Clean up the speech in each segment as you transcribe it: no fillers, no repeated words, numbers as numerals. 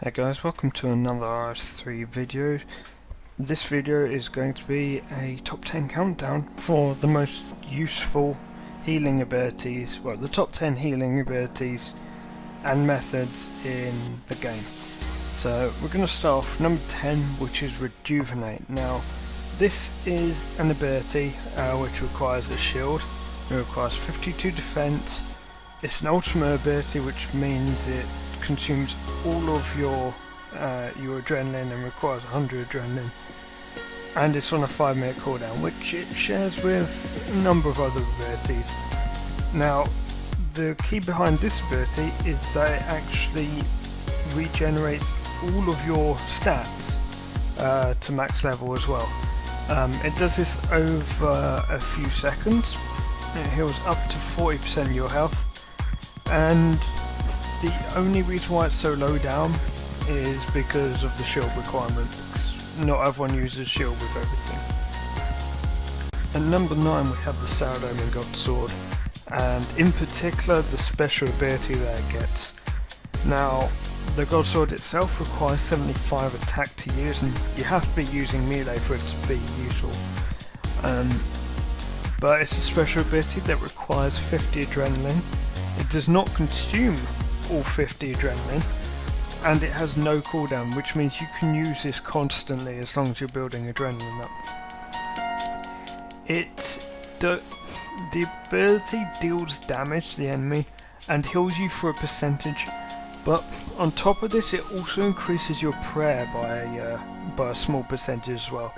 Hey guys, welcome to another RS3 video. This video is going to be a top 10 countdown for the most useful healing abilities, well, the top 10 healing abilities and methods in the game. So we're going to start off number 10, which is Rejuvenate. Now this is an ability which requires a shield. It requires 52 defense. It's an ultimate ability, which means it consumes all of your adrenaline and requires 100 adrenaline, and it's on a 5-minute cooldown, which it shares with a number of other abilities. Now the key behind this ability is that it actually regenerates all of your stats to max level as well. It does this over a few seconds. It heals up to 40% of your health, and the only reason why it's so low down is because of the shield requirement. Not everyone uses shield with everything. At number 9 we have the Saradomin Godsword, and in particular the special ability that it gets. Now the Godsword itself requires 75 attack to use, and you have to be using melee for it to be useful. But it's a special ability that requires 50 adrenaline. It does not consume all 50 adrenaline, and it has no cooldown, which means you can use this constantly as long as you're building adrenaline up. The ability deals damage to the enemy and heals you for a percentage, but on top of this it also increases your prayer by a small percentage as well,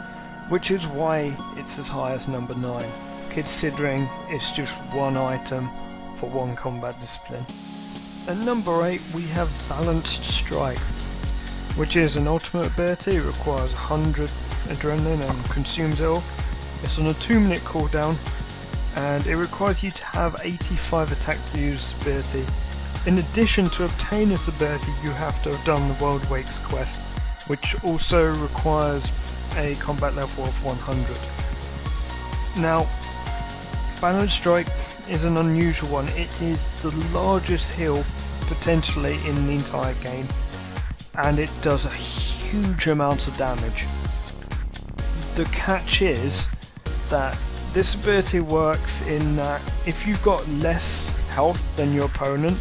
which is why it's as high as number 9, considering it's just one item for one combat discipline. At number 8 we have Balanced Strike, which is an ultimate ability. It requires 100 adrenaline and consumes it all. It's on a 2-minute cooldown, and it requires you to have 85 attack to use this ability. In addition, to obtain this ability you have to have done the World Wakes quest, which also requires a combat level of 100. Now Balanced Strike is an unusual one. It is the largest heal potentially in the entire game, and it does a huge amount of damage. The catch is that this ability works in that if you've got less health than your opponent,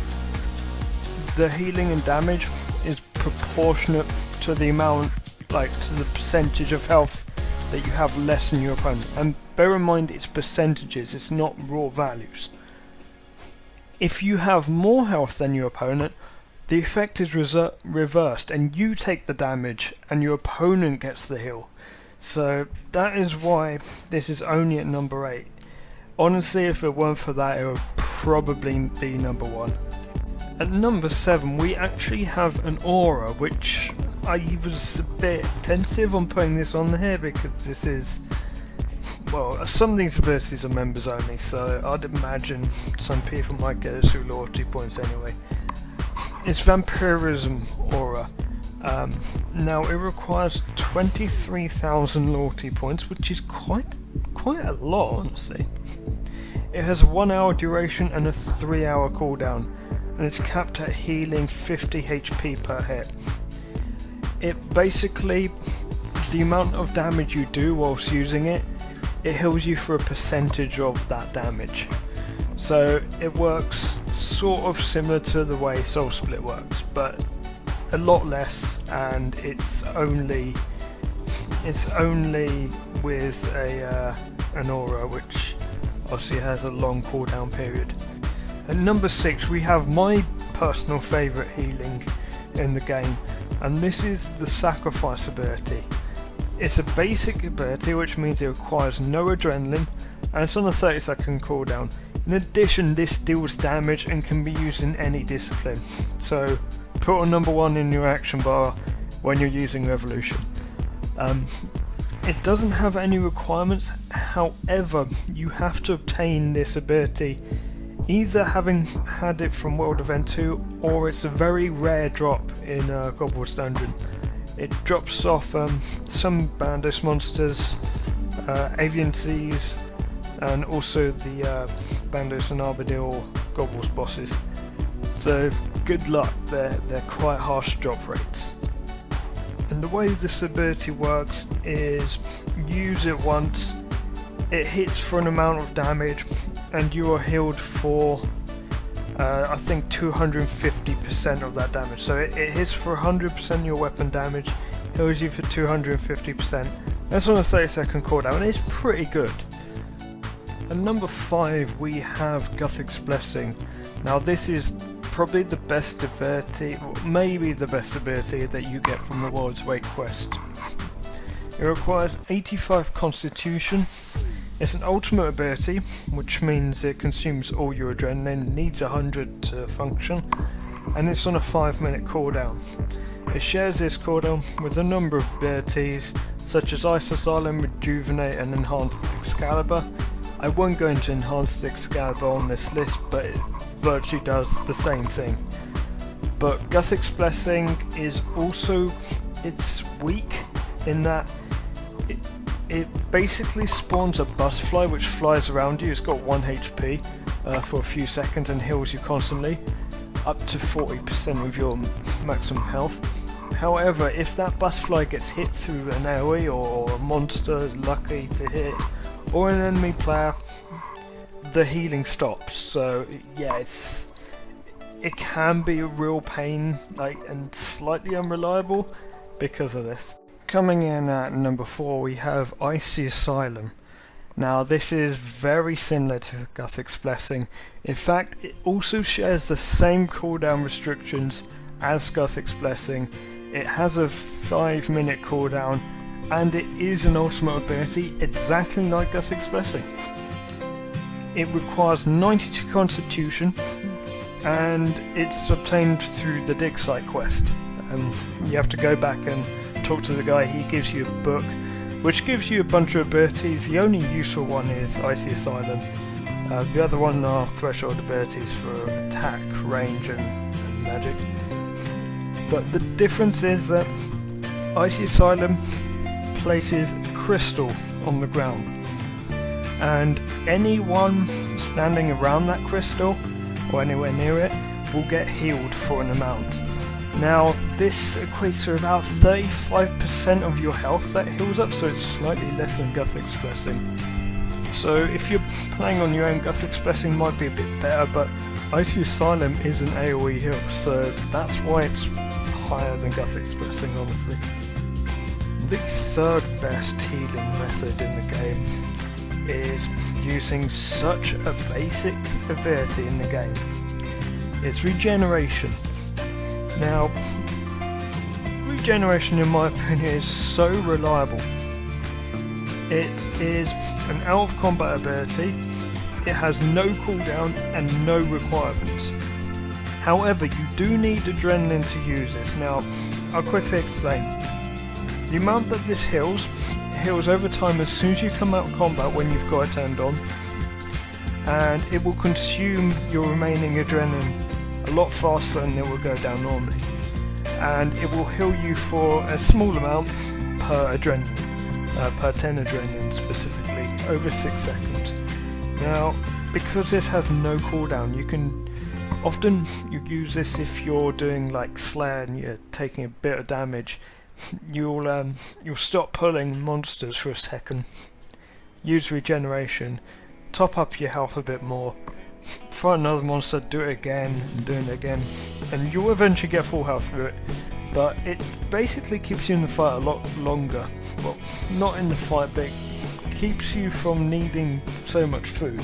the healing and damage is proportionate to the amount, to the percentage of health that you have less than your opponent. And bear in mind, it's percentages, it's not raw values. If you have more health than your opponent, the effect is reversed, and you take the damage and your opponent gets the heal. So that is why this is only at number 8. Honestly, if it weren't for that, it would probably be number 1. At number 7 we actually have an aura, which I was a bit tentative on putting this on here because this is, well, some of these abilities are members only, so I'd imagine some people might get us through loyalty points anyway. It's Vampyrism aura. Now it requires 23,000 loyalty points, which is quite a lot, honestly. It has a 1-hour duration and a 3-hour cooldown, and it's capped at healing 50 HP per hit. It basically, the amount of damage you do whilst using it, it heals you for a percentage of that damage. So it works sort of similar to the way Soul Split works, but a lot less, and it's only with an aura, which obviously has a long cooldown period. At number 6 we have my personal favourite healing in the game, and this is the Sacrifice ability. It's a basic ability, which means it requires no adrenaline, and it's on a 30-second cooldown. In addition, this deals damage and can be used in any discipline, so put on number 1 in your action bar when you're using Revolution. It doesn't have any requirements, however you have to obtain this ability either having had it from World Event 2, or it's a very rare drop in Gobble's Dungeon. It drops off some Bandos monsters, Avian Seas, and also the Bandos and Armadillo Gobble's bosses. So good luck, they're quite harsh drop rates. And the way this ability works is use it once, it hits for an amount of damage, and you are healed for I think 250% of that damage. So it hits for 100% your weapon damage, heals you for 250%. That's on a 30-second cooldown, and it's pretty good. At number 5 we have Guthic's Blessing. Now this is probably the best ability, or maybe the best ability that you get from the World's Weight quest. It requires 85 Constitution. It's an ultimate ability, which means it consumes all your adrenaline, needs 100 to function, and it's on a 5-minute cooldown. It shares this cooldown with a number of abilities, such as Ice Asylum, Rejuvenate and Enhanced Excalibur. I won't go into Enhanced Excalibur on this list, but it virtually does the same thing. But Guthic's Blessing is also, it's weak in that it basically spawns a butterfly which flies around you. It's got 1 HP for a few seconds and heals you constantly, up to 40% of your maximum health. However, if that butterfly gets hit through an AoE or a monster is lucky to hit, or an enemy player, the healing stops. So yeah, it can be a real pain, and slightly unreliable because of this. Coming in at number 4 we have Icy Asylum. Now this is very similar to Guthic's Blessing. In fact, it also shares the same cooldown restrictions as Guthic's Blessing. It has a 5-minute cooldown, and it is an ultimate ability exactly like Guthic's Blessing. It requires 92 Constitution, and it's obtained through the Dig Site quest. You have to go back and talk to the guy. He gives you a book which gives you a bunch of abilities. The only useful one is Icy Asylum. The other one are threshold abilities for attack, range and magic. But the difference is that Icy Asylum places crystal on the ground, and anyone standing around that crystal or anywhere near it will get healed for an amount. Now this equates to about 35% of your health that heals up, so it's slightly less than Guthic's Blessing. So if you're playing on your own, Guthic's Blessing might be a bit better, but Icy Asylum is an AoE heal, so that's why it's higher than Guthic's Blessing, honestly. The third best healing method in the game is using such a basic ability in the game. It's Regeneration. Now, Regeneration in my opinion is so reliable. It is an out of combat ability, it has no cooldown and no requirements. However, you do need adrenaline to use this. Now, I'll quickly explain. The amount that this heals over time as soon as you come out of combat when you've got it turned on, and it will consume your remaining adrenaline a lot faster than it will go down normally, and it will heal you for a small amount per adrenaline, per 10 adrenaline specifically, over 6 seconds. Now, because this has no cooldown, you can often use this if you're doing like Slayer and you're taking a bit of damage. You'll stop pulling monsters for a second, use Regeneration, top up your health a bit more, fight another monster, do it again, and do it again, and you'll eventually get full health through it. But it basically keeps you in the fight a lot longer. Well, not in the fight, but it keeps you from needing so much food.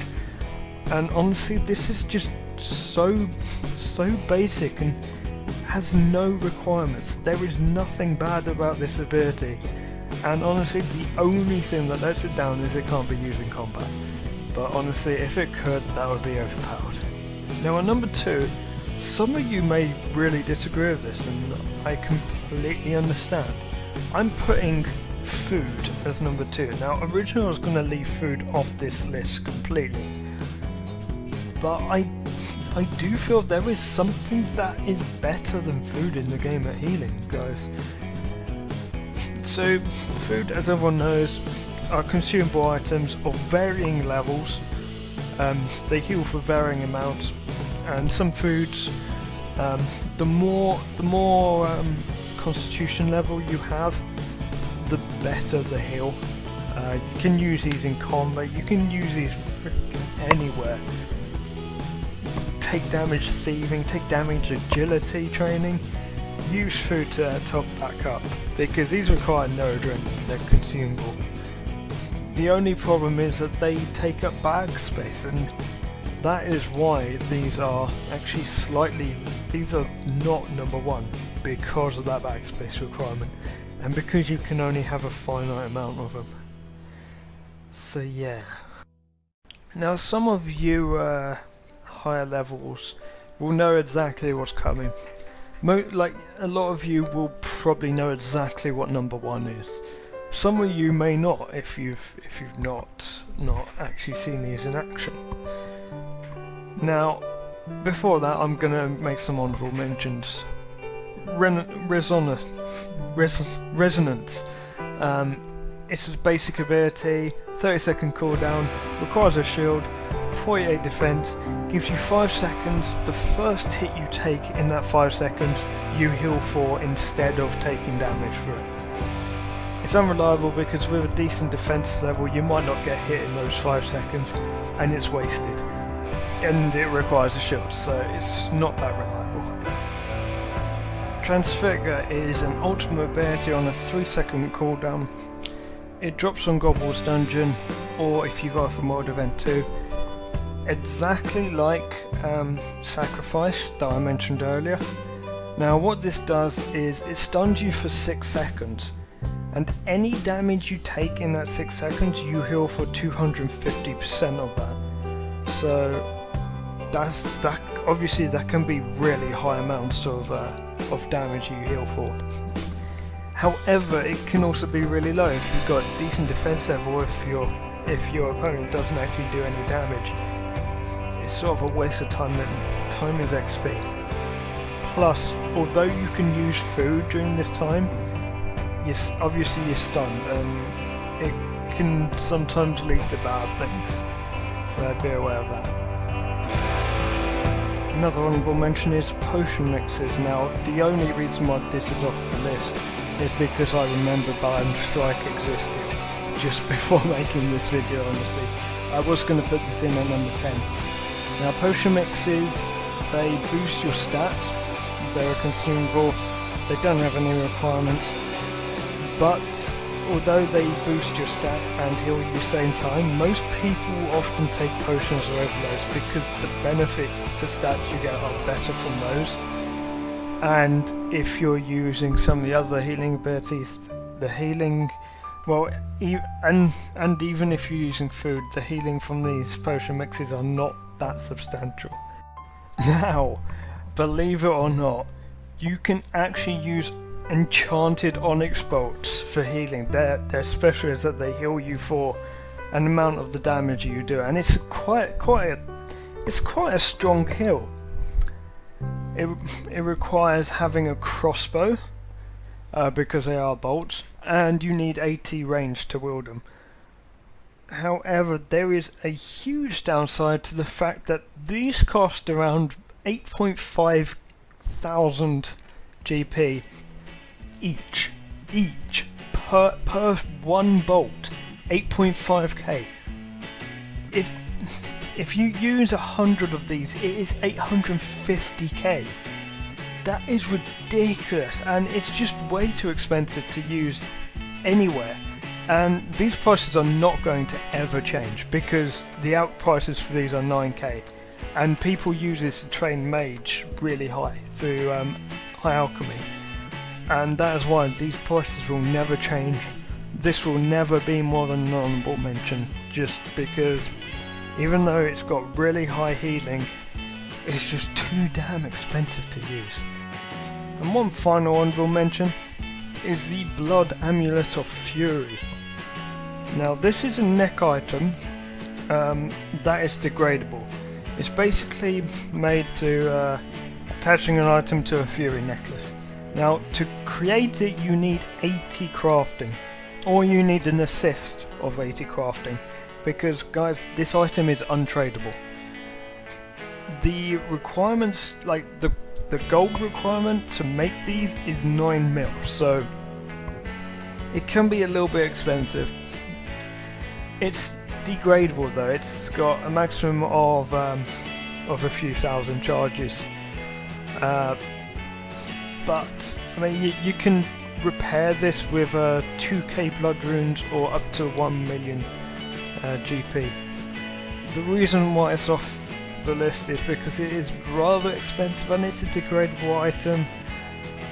And honestly, this is just so basic and has no requirements. There is nothing bad about this ability, and honestly the only thing that lets it down is it can't be used in combat. But honestly, if it could, that would be overpowered. Now at number 2, some of you may really disagree with this, and I completely understand. I'm putting food as number 2. Now originally I was going to leave food off this list completely, but I do feel there is something that is better than food in the game at healing, guys. So food, as everyone knows, are consumable items of varying levels. They heal for varying amounts, and some foods The more constitution level you have, the better the heal. You can use these in combat, you can use these freaking anywhere. Take damage thieving, take damage agility training. Use food to top back up, because these require no drink, they're consumable. The only problem is that they take up bag space, and that is why these are actually these are not number one, because of that bag space requirement, and because you can only have a finite amount of them. So yeah. Now some of you higher levels will know exactly what's coming. Like a lot of you will probably know exactly what number one is. Some of you may not, if you've not actually seen these in action. Now, before that, I'm gonna make some honourable mentions. Resonance. It's a basic ability, 30-second cooldown, requires a shield, 48 defense, gives you 5 seconds. The first hit you take in that 5 seconds, you heal for instead of taking damage for it. It's unreliable because with a decent defense level, you might not get hit in those 5 seconds, and it's wasted. And it requires a shield, so it's not that reliable. Transfigure is an ultimate ability on a 3-second cooldown. It drops on Gobble's dungeon, or if you go from World Event 2, exactly like Sacrifice that I mentioned earlier. Now what this does is it stuns you for 6 seconds, and any damage you take in that 6 seconds you heal for 250% of that. So that obviously that can be really high amounts of damage you heal for. However, it can also be really low if you've got decent defense level. If your opponent doesn't actually do any damage, it's sort of a waste of time. That time is XP. Plus, although you can use food during this time, obviously you're stunned, and it can sometimes lead to bad things. So be aware of that. Another honourable mention is potion mixes. Now, the only reason why this is off the list is because I remember Band Strike existed just before making this video, honestly. I was going to put this in at number 10. Now, potion mixes, they boost your stats, they're consumable, they don't have any requirements, but although they boost your stats and heal you at the same time, most people often take potions over those because the benefit to stats you get are better from those. And if you're using some of the other healing abilities, the healing, well, and even if you're using food, the healing from these potion mixes are not that substantial. Now, believe it or not, you can actually use enchanted Onyx bolts for healing. Their special is that they heal you for an amount of the damage you do, and it's quite a strong heal. It requires having a crossbow because they are bolts, and you need 80 range to wield them. However, there is a huge downside to the fact that these cost around 8.5 thousand GP each per one bolt. 8.5k. If you use 100 of these, it is 850k. That is ridiculous, and it's just way too expensive to use anywhere. And these prices are not going to ever change because the out prices for these are 9k, and people use this to train mage really high through high alchemy, and that is why these prices will never change. This will never be more than an honourable mention, just because even though it's got really high healing, it's just too damn expensive to use. And one final honourable mention is the Blood Amulet of Fury. Now this is a neck item that is degradable. It's basically made to attaching an item to a Fury necklace. Now to create it you need 80 crafting, or you need an assist of 80 crafting, because guys, this item is untradeable. The requirements, like the the gold requirement to make these is 9 mil, so it can be a little bit expensive. It's degradable though, it's got a maximum of a few thousand charges. But I mean, you can repair this with 2k blood runes or up to 1 million GP. The reason why it's off the list is because it is rather expensive and it's a degradable item.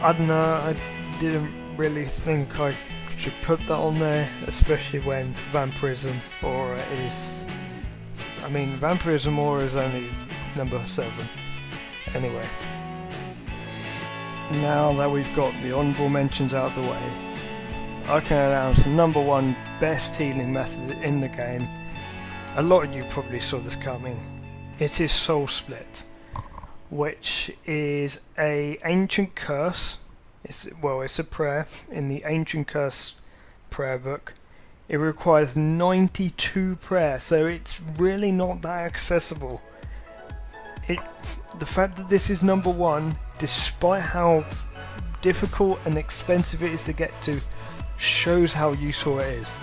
I don't know, I didn't really think I should put that on there, especially when Vampyrism aura is... I mean, Vampyrism aura is only number 7. Anyway. Now that we've got the honourable mentions out of the way, I can announce the number 1 best healing method in the game. A lot of you probably saw this coming. It is Soul Split, which is a ancient curse. It's a prayer in the ancient curse prayer book. It requires 92 prayer, so it's really not that accessible. The fact that this is number 1, despite how difficult and expensive it is to get to, shows how useful it is.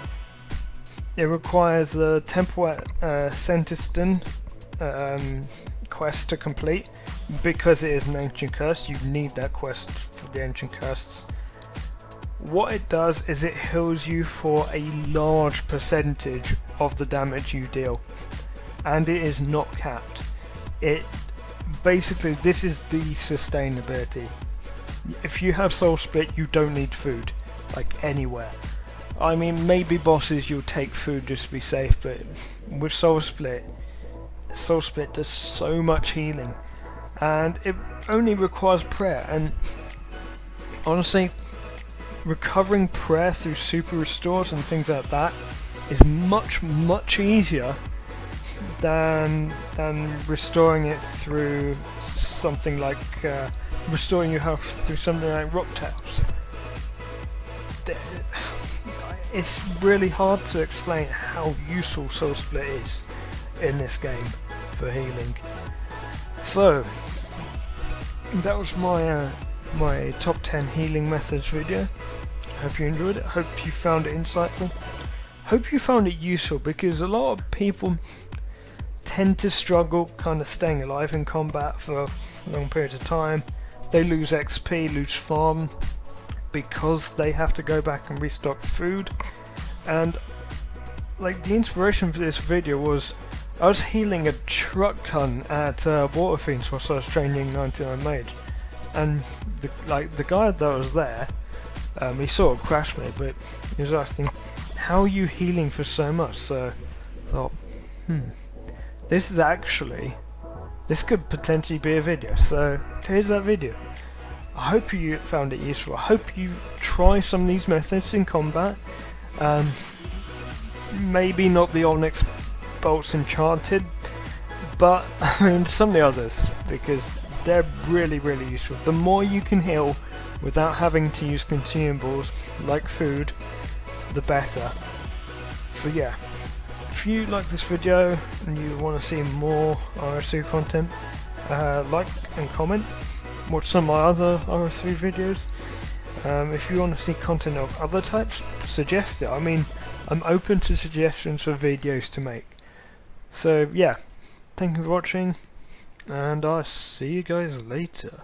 It requires the Temple at Centiston quest to complete. Because it is an ancient curse, you need that quest for the ancient curses. What it does is it heals you for a large percentage of the damage you deal, and it is not capped. It basically, this is the sustainability. If you have Soul Split, you don't need food, like anywhere. I mean, maybe bosses you'll take food just to be safe, but with Soul Split does so much healing. And it only requires prayer, and honestly, recovering prayer through super restores and things like that is much easier than restoring it through something like restoring your health through something like Rock Tails. It's really hard to explain how useful Soul Split is in this game for healing. So that was my top 10 healing methods video. Hope you enjoyed it. Hope you found it insightful. Hope you found it useful, because a lot of people tend to struggle kind of staying alive in combat for long periods of time. They lose XP, lose farm, because they have to go back and restock food. And like, the inspiration for this video was I was healing a truck ton at Water Fiends whilst I was training 99 Mage, and the guy that was there, he sort of crashed me, but he was asking, how are you healing for so much? So I thought, this could potentially be a video, so here's that video. I hope you found it useful. I hope you try some of these methods in combat. Maybe not the Onyx bolts enchanted, but I mean some of the others, because they're really useful. The more you can heal without having to use consumables like food, the better. So yeah, if you like this video and you want to see more RS3 content, like and comment. Watch some of my other RS3 videos. If you want to see content of other types, suggest it. I mean, I'm open to suggestions for videos to make. So yeah, thank you for watching, and I'll see you guys later.